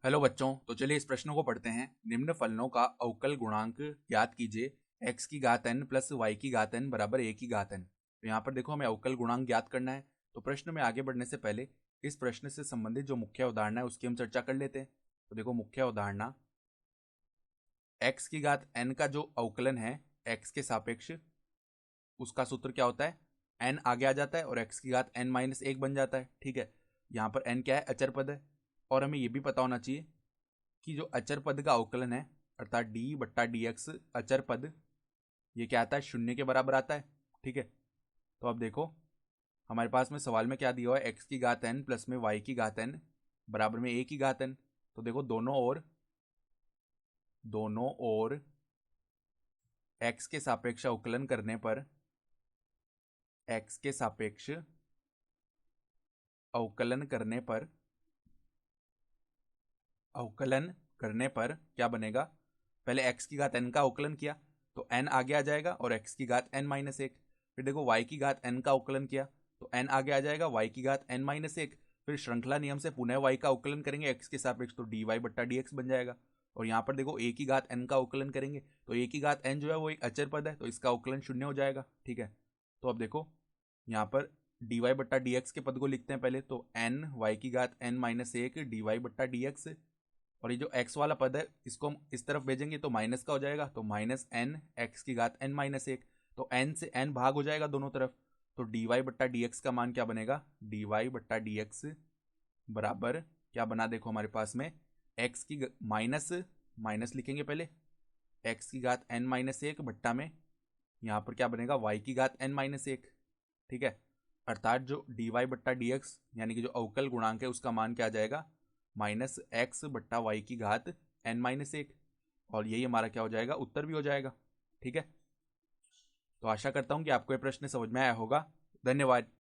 Hello बच्चों, तो चलिए इस प्रश्न को पढ़ते हैं। निम्न फलनों का अवकल गुणांक ज्ञात कीजिए। x की घात n प्लस y की घात n बराबर a की घात n। तो यहाँ पर देखो हमें अवकल गुणांक ज्ञात करना है। तो प्रश्न में आगे बढ़ने से पहले इस प्रश्न से संबंधित जो मुख्य अवधारणा है उसकी हम चर्चा कर लेते हैं। तो देखो मुख्य अवधारणा, x की घात n का जो अवकलन है x के सापेक्ष, उसका सूत्र क्या होता है, n आगे आ जाता है और x की घात n माइनस एक बन जाता है। ठीक है, यहाँ पर n क्या है, अचर पद है। और हमें ये भी पता होना चाहिए कि जो अचर पद का अवकलन है अर्थात डी बट्टा डी एक्स अचर पद, ये क्या आता है, शून्य के बराबर आता है। ठीक है, तो अब देखो हमारे पास में सवाल में क्या दिया हुआ है, एक्स की घात एन प्लस में वाई की घात एन बराबर में ए की घात एन। तो देखो दोनों ओर एक्स के सापेक्ष अवकलन करने पर, एक्स के सापेक्ष अवकलन करने पर क्या बनेगा, पहले x की घात n का अवकलन किया तो n आगे आ जाएगा और x की घात n माइनस एक। फिर देखो y की घात n का अवकलन किया तो n आगे आ जाएगा y की घात n माइनस एक। फिर श्रृंखला नियम से पुनः y का अवकलन करेंगे x के सापेक्ष, तो dy बट्टा dx बन जाएगा। और यहाँ पर देखो a की घात n का अवकलन करेंगे तो a की घात n जो है वो एक अचर पद है, तो इसका अवकलन शून्य हो जाएगा। ठीक है, तो अब देखो यहाँ पर dy बट्टा dx के पद को लिखते हैं पहले, तो n y की घात n माइनस एक dy बट्टा dx। और ये जो x वाला पद है इसको हम इस तरफ भेजेंगे तो माइनस का हो जाएगा, तो माइनस एन एक्स की घात n माइनस एक। तो n से n भाग हो जाएगा दोनों तरफ, तो dy बट्टा dx का मान क्या बनेगा, dy बट्टा dx बराबर क्या बना, देखो हमारे पास में x की माइनस लिखेंगे पहले, x की घात n माइनस एक बट्टा में यहाँ पर क्या बनेगा, y की घात n माइनस एक। ठीक है, अर्थात जो dy बट्टा dx यानी कि जो अवकल गुणांक है उसका मान क्या आ जाएगा, माइनस एक्स बट्टा वाई की घात n माइनस एक। और यही हमारा क्या हो जाएगा, उत्तर भी हो जाएगा। ठीक है, तो आशा करता हूं कि आपको ये प्रश्न समझ में आया होगा। धन्यवाद।